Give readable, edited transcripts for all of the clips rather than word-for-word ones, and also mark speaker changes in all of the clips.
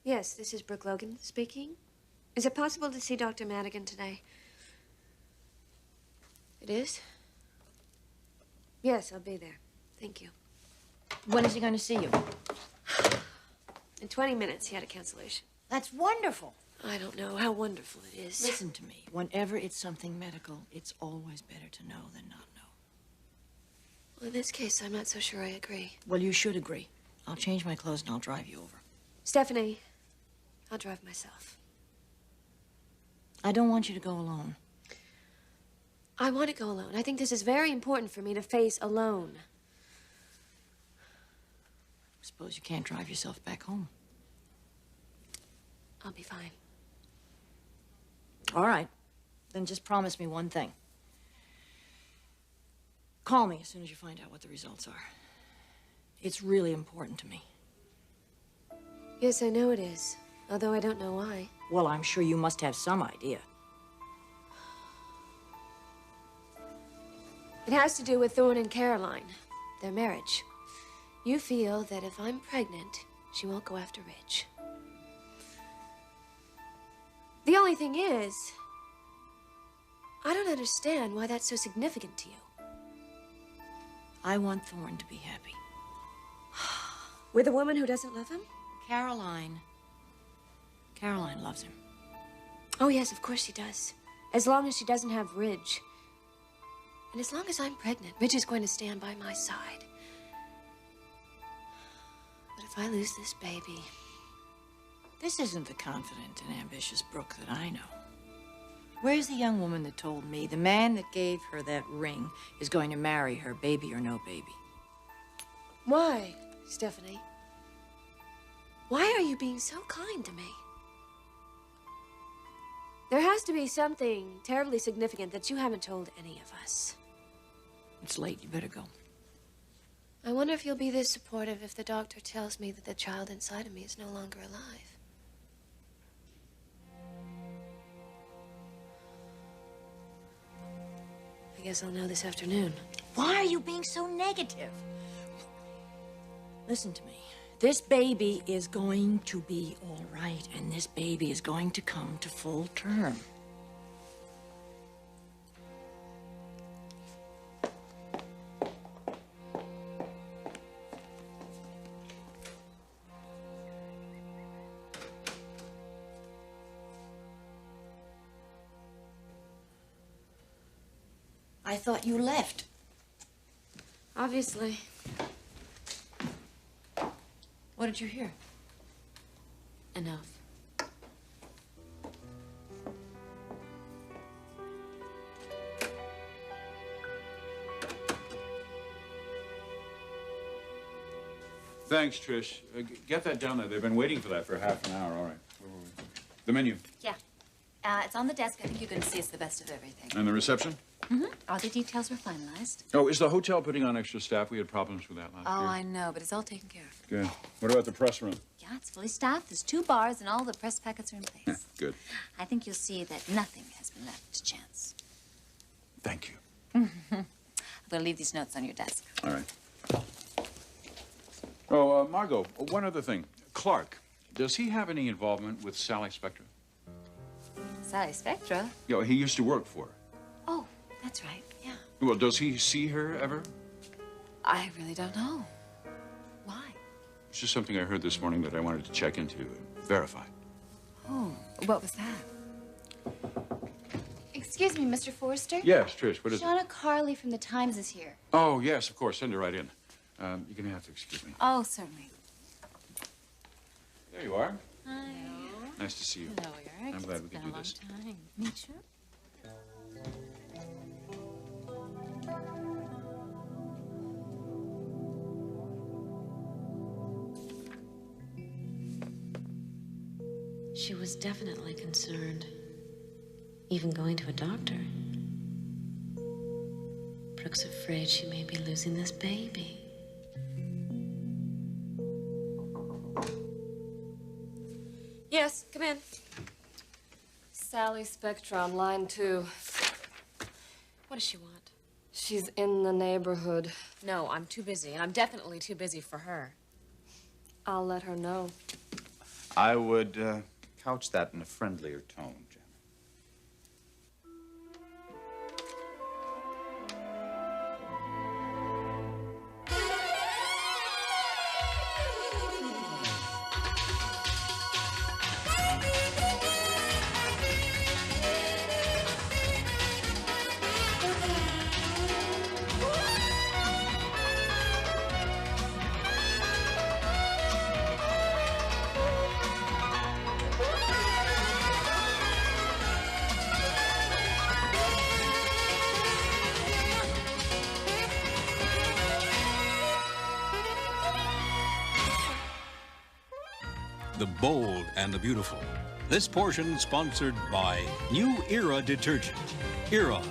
Speaker 1: Yes, this is Brooke Logan speaking. Is it possible to see Dr. Madigan today? It is? Yes, I'll be there. Thank you.
Speaker 2: When is he going to see you?
Speaker 1: In 20 minutes, he had a cancellation.
Speaker 2: That's wonderful.
Speaker 1: I don't know how wonderful it is.
Speaker 2: Listen to me. Whenever it's something medical, it's always better to know than not know.
Speaker 1: Well, in this case, I'm not so sure I agree.
Speaker 2: Well, you should agree. I'll change my clothes and I'll drive you over.
Speaker 1: Stephanie, I'll drive myself.
Speaker 2: I don't want you to go alone.
Speaker 1: I want to go alone. I think this is very important for me to face alone.
Speaker 2: Suppose you can't drive yourself back home.
Speaker 1: I'll be fine.
Speaker 2: All right. Then just promise me one thing. Call me as soon as you find out what the results are. It's really important to me.
Speaker 1: Yes, I know it is. Although I don't know why.
Speaker 2: Well, I'm sure you must have some idea.
Speaker 1: It has to do with Thorne and Caroline, their marriage. You feel that if I'm pregnant, she won't go after Rich. The only thing is, I don't understand why that's so significant to you.
Speaker 2: I want Thorne to be happy.
Speaker 1: With a woman who doesn't love him?
Speaker 2: Caroline loves him.
Speaker 1: Oh, yes, of course she does. As long as she doesn't have Ridge. And as long as I'm pregnant, Ridge is going to stand by my side. But if I lose this baby...
Speaker 2: This isn't the confident and ambitious Brooke that I know. Where's the young woman that told me the man that gave her that ring is going to marry her, baby or no baby?
Speaker 1: Why, Stephanie? Why are you being so kind to me? There has to be something terribly significant that you haven't told any of us.
Speaker 2: It's late. You better go.
Speaker 1: I wonder if you'll be this supportive if the doctor tells me that the child inside of me is no longer alive. I guess I'll know this afternoon.
Speaker 2: Why are you being so negative? Listen to me. This baby is going to be all right, and this baby is going to come to full term. I thought you left.
Speaker 1: Obviously.
Speaker 2: What did you hear?
Speaker 1: Enough.
Speaker 3: Thanks, Trish. Get that down there. They've been waiting for that for half an hour. All right. Where were we? The menu.
Speaker 4: Yeah. It's on the desk. I think you're going to see it's the best of everything.
Speaker 3: And the reception?
Speaker 4: Mm-hmm. All the details were finalized.
Speaker 3: Oh, is the hotel putting on extra staff? We had problems with that last year.
Speaker 4: Oh, I know, but it's all taken care of.
Speaker 3: Good. What about the press room?
Speaker 4: Yeah, it's fully staffed. There's 2 bars, and all the press packets are in place.
Speaker 3: Good.
Speaker 4: I think you'll see that nothing has been left to chance.
Speaker 3: Thank you.
Speaker 4: I'm going to leave these notes on your desk.
Speaker 3: All right. Oh, Margo, one other thing. Clarke, does he have any involvement with Sally Spectra?
Speaker 4: Sally Spectra?
Speaker 3: You know, he used to work for her.
Speaker 4: Oh, that's right. Yeah.
Speaker 3: Well, does he see her ever?
Speaker 4: I really don't know. Why?
Speaker 3: It's just something I heard this morning that I wanted to check into and verify.
Speaker 4: Oh, what was that? Excuse me, Mr. Forrester?
Speaker 3: Yes, Trish, what is it?
Speaker 4: Shauna Carley from the Times is here.
Speaker 3: Oh, yes, of course. Send her right in. You're going to have to excuse me.
Speaker 4: Oh, certainly.
Speaker 3: There you are.
Speaker 4: Hi.
Speaker 3: Nice to see you.
Speaker 4: Hello, Eric.
Speaker 3: I'm glad we could do this.
Speaker 4: It's been a long time. Me too.
Speaker 1: She was definitely concerned. Even going to a doctor. Brooke's afraid she may be losing this baby. Yes, come in.
Speaker 5: Sally Spectra on line 2.
Speaker 1: What does she want?
Speaker 5: She's in the neighborhood.
Speaker 1: No, I'm too busy, and I'm definitely too busy for her.
Speaker 5: I'll let her know.
Speaker 3: I would couch that in a friendlier tone, Janet.
Speaker 6: The bold and the beautiful. This portion sponsored by New Era Detergent. Era,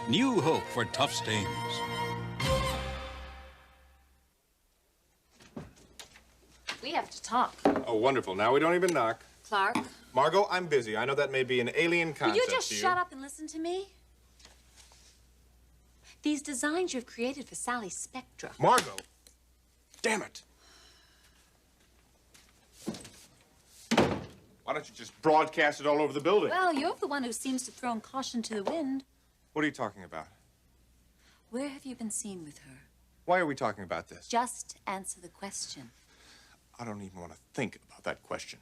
Speaker 6: new hope for tough stains.
Speaker 2: We have to talk.
Speaker 7: Oh, wonderful. Now we don't even knock.
Speaker 2: Clarke,
Speaker 7: Margo, I'm busy. I know that may be an alien
Speaker 2: will
Speaker 7: concept
Speaker 2: you just
Speaker 7: to you.
Speaker 2: shut up and listen to me? These designs you've created for Sally Spectra.
Speaker 7: Margo! Damn it. Why don't you just broadcast it all over the building?
Speaker 2: Well, you're the one who seems to have thrown caution to the wind.
Speaker 7: What are you talking about?
Speaker 2: Where have you been seen with her?
Speaker 7: Why are we talking about this?
Speaker 2: Just answer the question.
Speaker 7: I don't even want to think about that question.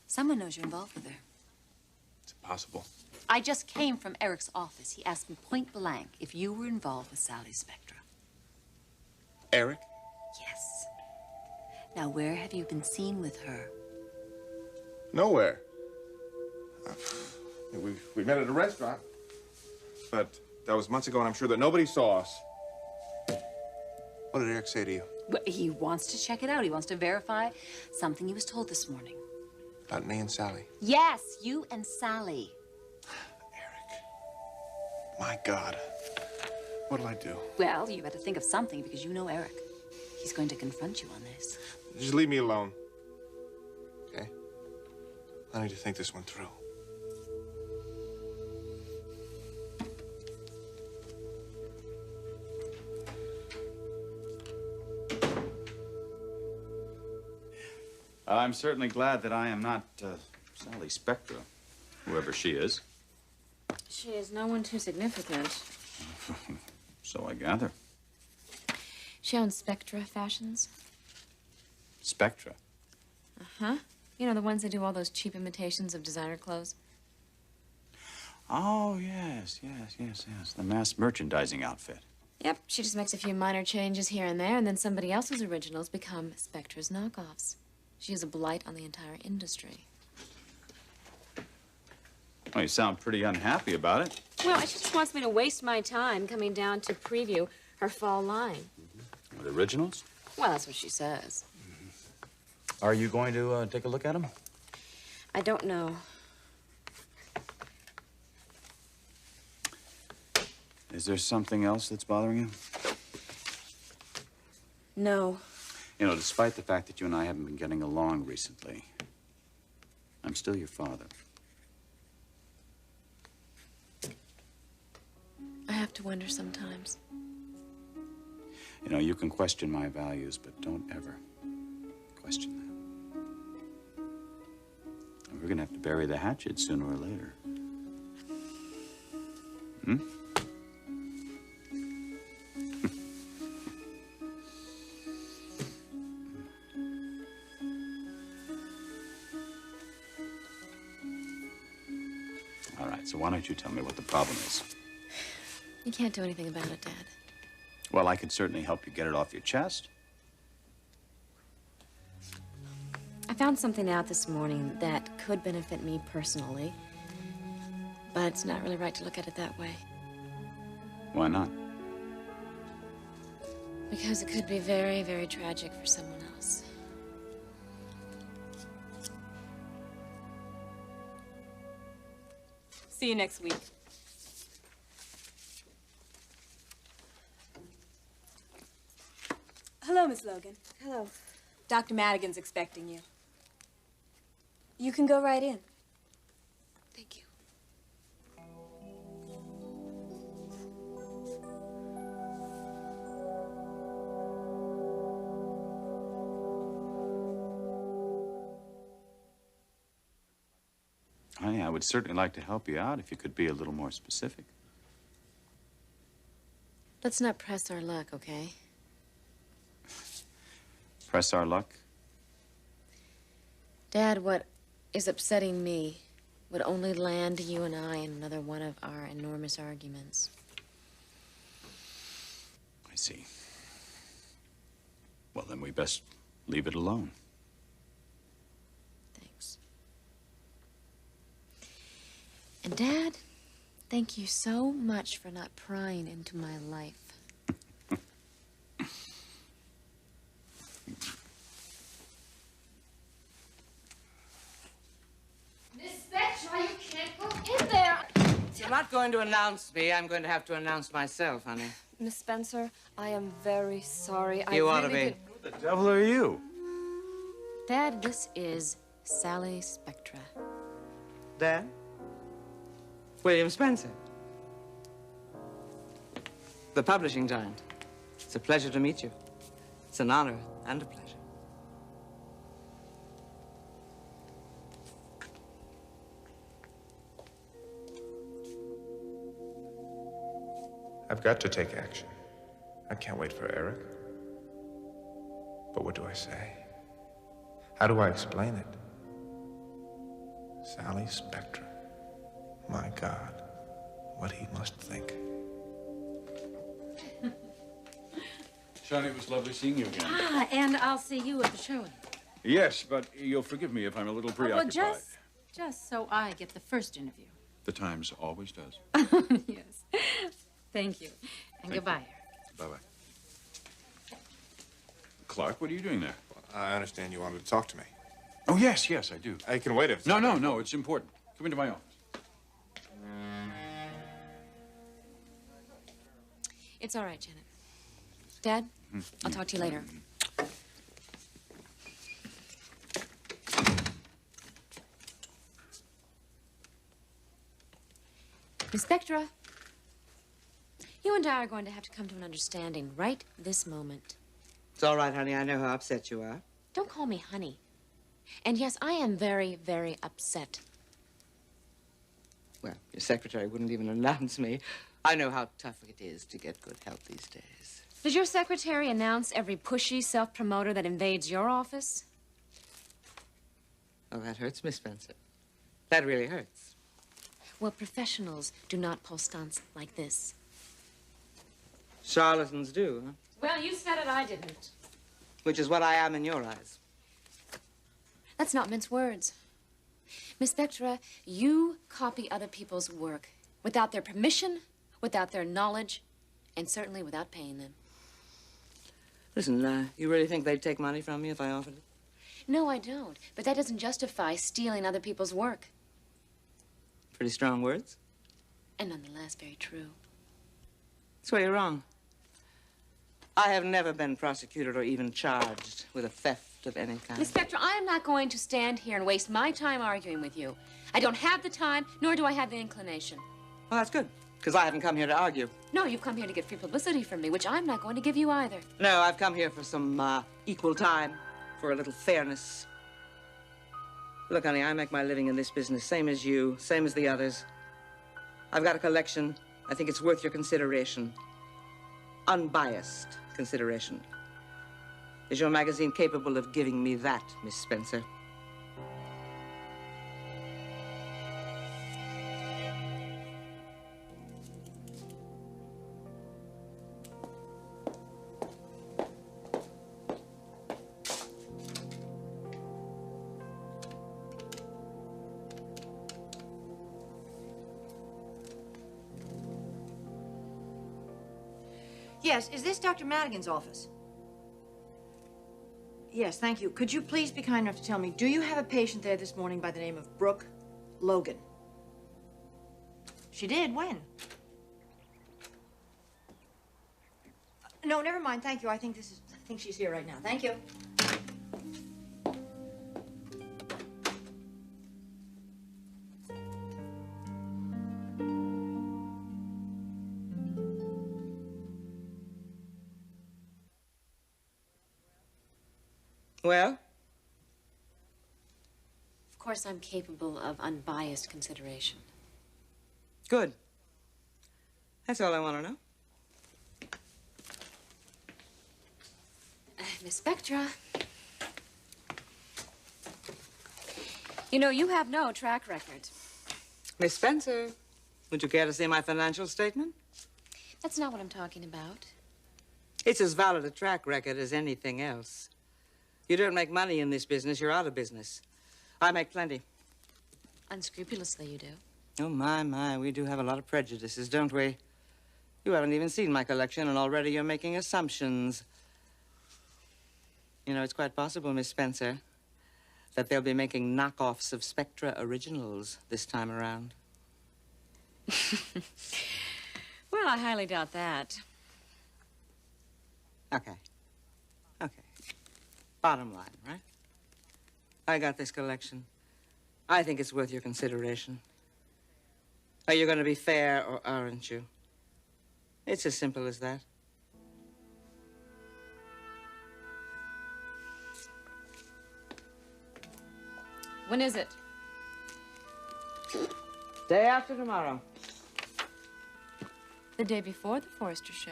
Speaker 2: Someone knows you're involved with her.
Speaker 7: It's impossible.
Speaker 2: I just came from Eric's office. He asked me point blank if you were involved with Sally Spectra.
Speaker 7: Eric?
Speaker 2: Yes. Now, where have you been seen with her?
Speaker 7: Nowhere. We met at a restaurant. But that was months ago, and I'm sure that nobody saw us. What did Eric say to you?
Speaker 2: Well, he wants to check it out. He wants to verify something he was told this morning.
Speaker 7: About me and Sally.
Speaker 2: Yes, you and Sally.
Speaker 7: Eric. My God. What'll I do?
Speaker 2: Well, you better think of something because you know Eric. He's going to confront you on this.
Speaker 7: Just leave me alone. Okay? I need to think this one through.
Speaker 3: I'm certainly glad that I am not Sally Spectra, whoever she is.
Speaker 1: She is no one too significant.
Speaker 3: So I gather.
Speaker 1: She owns Spectra Fashions.
Speaker 3: Spectra.
Speaker 1: Uh-huh. You know, the ones that do all those cheap imitations of designer clothes.
Speaker 3: Oh, yes. The mass merchandising outfit.
Speaker 1: Yep, she just makes a few minor changes here and there, and then somebody else's originals become Spectra's knockoffs. She is a blight on the entire industry.
Speaker 3: Well, you sound pretty unhappy about it.
Speaker 1: Well, she just wants me to waste my time coming down to preview her fall line.
Speaker 3: The originals?
Speaker 1: Well, that's what she says.
Speaker 3: Are you going to take a look at them?
Speaker 1: I don't know.
Speaker 3: Is there something else that's bothering you?
Speaker 1: No.
Speaker 3: You know, despite the fact that you and I haven't been getting along recently, I'm still your father.
Speaker 1: I have to wonder sometimes.
Speaker 3: You know, you can question my values, but don't ever question them. We're gonna have to bury the hatchet sooner or later. Hmm? All right, so why don't you tell me what the problem is?
Speaker 1: You can't do anything about it, Dad.
Speaker 3: Well, I can certainly help you get it off your chest.
Speaker 1: I found something out this morning that could benefit me personally, but it's not really right to look at it that way.
Speaker 3: Why not?
Speaker 1: Because it could be very, very tragic for someone else.
Speaker 8: See you next week. Hello, Miss Logan.
Speaker 1: Hello.
Speaker 8: Dr. Madigan's expecting you. You can go right in.
Speaker 1: Thank you.
Speaker 3: honey, I would certainly like to help you out if you could be a little more specific.
Speaker 1: Let's not press our luck, okay?
Speaker 3: Press our luck?
Speaker 1: Dad, what is upsetting me would only land you and I in another one of our enormous arguments.
Speaker 3: I see. Well, then we best leave it alone.
Speaker 1: Thanks. And Dad, thank you so much for not prying into my life.
Speaker 4: Miss Spectra, you can't go in there.
Speaker 9: You're not going to announce me. I'm going to have to announce myself, honey.
Speaker 5: Miss Spencer, I am very sorry.
Speaker 9: You
Speaker 5: I
Speaker 9: ought to
Speaker 5: really
Speaker 9: be.
Speaker 3: Who the devil are you?
Speaker 1: Dad, this is Sally Spectra.
Speaker 9: Dad? William Spencer. The publishing giant. It's a pleasure to meet you. It's an honor and a pleasure.
Speaker 7: I've got to take action. I can't wait for Eric. But what do I say? How do I explain it? Sally Spectra. My God, what he must think.
Speaker 3: Shawnee, it was lovely seeing you again.
Speaker 2: Ah, and I'll see you at the showing.
Speaker 3: Yes, but you'll forgive me if I'm a little preoccupied.
Speaker 2: Well, just so I get the first interview.
Speaker 3: The Times always does.
Speaker 2: Yes. Thank you. And goodbye.
Speaker 3: Bye-bye. Clarke, what are you doing there?
Speaker 7: I understand you wanted to talk to me.
Speaker 3: Oh, yes, I do.
Speaker 7: I can wait if...
Speaker 3: No, it's important. Come into my office.
Speaker 1: It's all right, Janet. Dad, I'll talk to you later. Miss Spectra, you and I are going to have to come to an understanding right this moment.
Speaker 9: It's all right, honey. I know how upset you are.
Speaker 1: Don't call me honey. And yes, I am very, very upset.
Speaker 9: Well, your secretary wouldn't even announce me. I know how tough it is to get good help these days.
Speaker 1: Does your secretary announce every pushy self-promoter that invades your office?
Speaker 9: Oh, that hurts, Miss Spencer. That really hurts.
Speaker 1: Well, professionals do not pull stunts like this.
Speaker 9: Charlatans do, huh?
Speaker 1: Well, you said it, I didn't.
Speaker 9: Which is what I am in your eyes.
Speaker 1: Let's not mince words. Miss Spectra, you copy other people's work without their permission, without their knowledge, and certainly without paying them.
Speaker 9: Listen, you really think they'd take money from me if I offered it?
Speaker 1: No, I don't. But that doesn't justify stealing other people's work.
Speaker 9: Pretty strong words.
Speaker 1: And nonetheless, very true.
Speaker 9: That's where you're wrong. I have never been prosecuted or even charged with a theft of any kind.
Speaker 1: Miss Spectra, I am not going to stand here and waste my time arguing with you. I don't have the time, nor do I have the inclination.
Speaker 9: Well, that's good, because I haven't come here to argue.
Speaker 1: No, you've come here to get free publicity from me, which I'm not going to give you either.
Speaker 9: No, I've come here for some equal time, for a little fairness. Look, honey, I make my living in this business, same as you, same as the others. I've got a collection. I think it's worth your consideration. Unbiased consideration. Is your magazine capable of giving me that, Miss Spencer?
Speaker 2: Yes, is this Dr. Madigan's office? Yes, thank you. Could you please be kind enough to tell me, do you have a patient there this morning by the name of Brooke Logan? She did? When? No, never mind. Thank you. I think she's here right now. Thank you.
Speaker 9: Well?
Speaker 2: Of
Speaker 1: course, I'm capable of unbiased consideration.
Speaker 9: Good. That's all I want to know.
Speaker 1: Miss Spectra. You know, you have no track record.
Speaker 9: Miss Spencer, would you care to see my financial statement?
Speaker 1: That's not what I'm talking about.
Speaker 9: It's as valid a track record as anything else. You don't make money in this business, you're out of business. I make plenty.
Speaker 1: Unscrupulously, you do.
Speaker 9: Oh, my, we do have a lot of prejudices, don't we? You haven't even seen my collection, and already you're making assumptions. You know, it's quite possible, Miss Spencer, that they'll be making knockoffs of Spectra originals this time around.
Speaker 1: Well, I highly doubt that.
Speaker 9: Okay. Bottom line, right? I got this collection. I think it's worth your consideration. Are you going to be fair or aren't you? It's as simple as that.
Speaker 1: When is it?
Speaker 9: Day after tomorrow.
Speaker 1: The day before the Forrester show.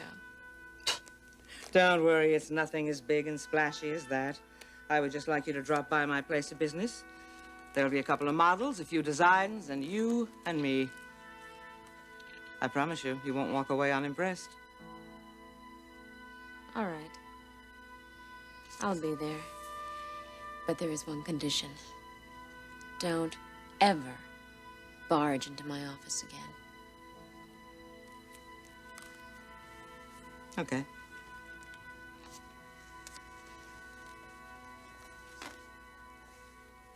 Speaker 9: Don't worry, it's nothing as big and splashy as that. I would just like you to drop by my place of business. There'll be a couple of models, a few designs, and you and me. I promise you, you won't walk away unimpressed.
Speaker 1: All right. I'll be there. But there is one condition. Don't ever barge into my office again.
Speaker 9: Okay.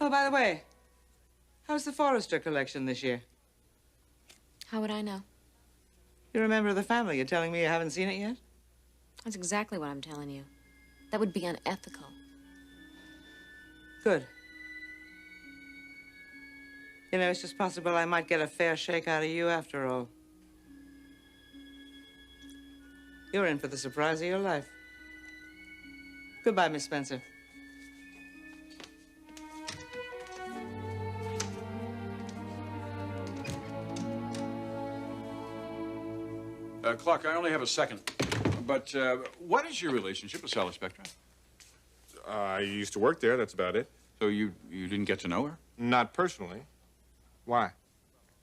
Speaker 9: Oh, by the way, how's the Forrester collection this year?
Speaker 1: How would I know?
Speaker 9: You're a member of the family. You're telling me you haven't seen it yet?
Speaker 1: That's exactly what I'm telling you. That would be unethical.
Speaker 9: Good. You know, it's just possible I might get a fair shake out of you after all. You're in for the surprise of your life. Goodbye, Miss Spencer.
Speaker 3: Clarke, I only have a second. But what is your relationship with Sally Spectra?
Speaker 7: I used to work there, that's about it.
Speaker 3: So you didn't get to know her?
Speaker 7: Not personally. Why?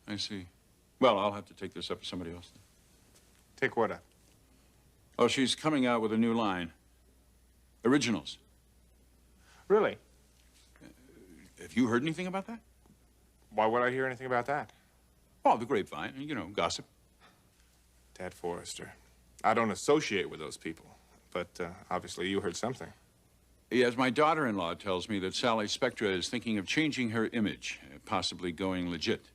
Speaker 3: I see. Well, I'll have to take this up with somebody else then.
Speaker 7: Take what up?
Speaker 3: Oh, she's coming out with a new line. Originals.
Speaker 7: Really?
Speaker 3: Have you heard anything about that?
Speaker 7: Why would I hear anything about that?
Speaker 3: Oh, the grapevine, you know, gossip.
Speaker 7: Dad Forrester. I don't associate with those people, but obviously you heard something.
Speaker 3: Yes, my daughter-in-law tells me that Sally Spectra is thinking of changing her image, possibly going legit.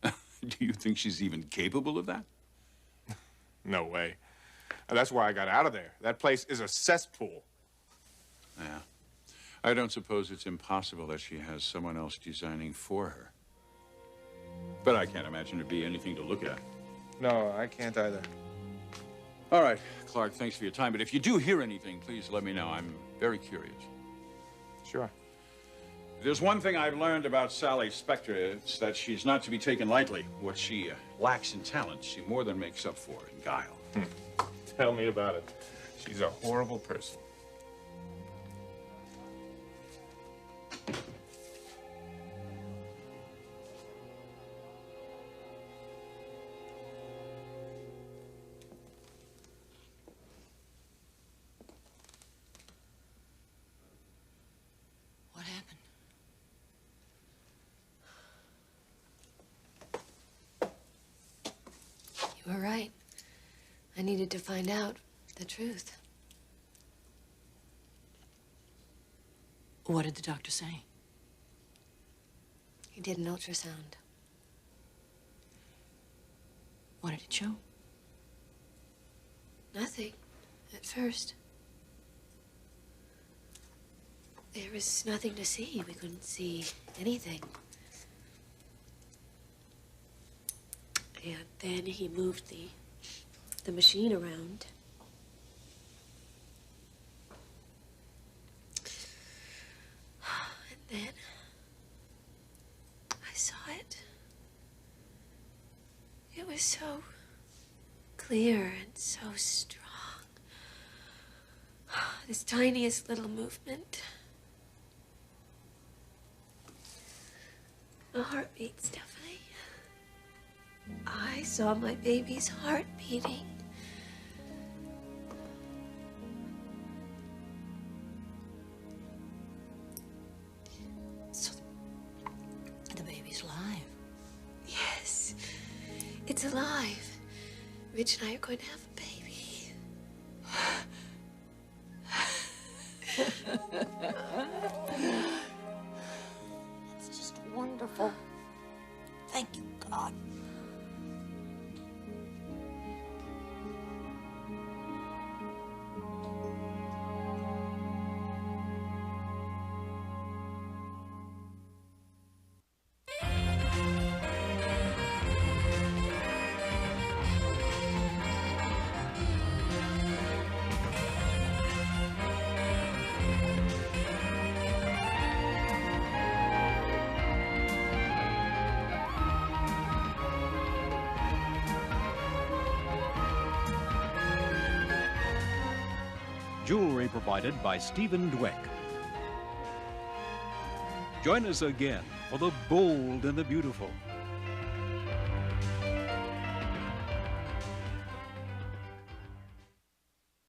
Speaker 3: Do you think she's even capable of that?
Speaker 7: No way. That's why I got out of there. That place is a cesspool.
Speaker 3: Yeah. I don't suppose it's impossible that she has someone else designing for her. But I can't imagine it be anything to look at.
Speaker 7: No, I can't either.
Speaker 3: All right, Clarke, thanks for your time. But if you do hear anything, please let me know. I'm very curious.
Speaker 7: Sure.
Speaker 3: If there's one thing I've learned about Sally Spectra, it's that she's not to be taken lightly. What she lacks in talent, she more than makes up for in guile.
Speaker 7: Tell me about it. She's a horrible person.
Speaker 2: What happened?
Speaker 1: You were right. I needed to find out the truth.
Speaker 2: What did the doctor say?
Speaker 1: He did an ultrasound.
Speaker 2: What did it show?
Speaker 1: Nothing, at first. There was nothing to see. We couldn't see anything. And then he moved the machine around. And then
Speaker 10: was so clear and so strong. This tiniest little movement. A heartbeat, Stephanie. I saw my baby's heart beating.
Speaker 2: So, the baby's alive.
Speaker 10: Yes, it's alive. Rich and I are going to have a baby.
Speaker 2: It's just wonderful. Thank you, God.
Speaker 6: Jewelry provided by Stephen Dweck. Join us again for The Bold and the Beautiful.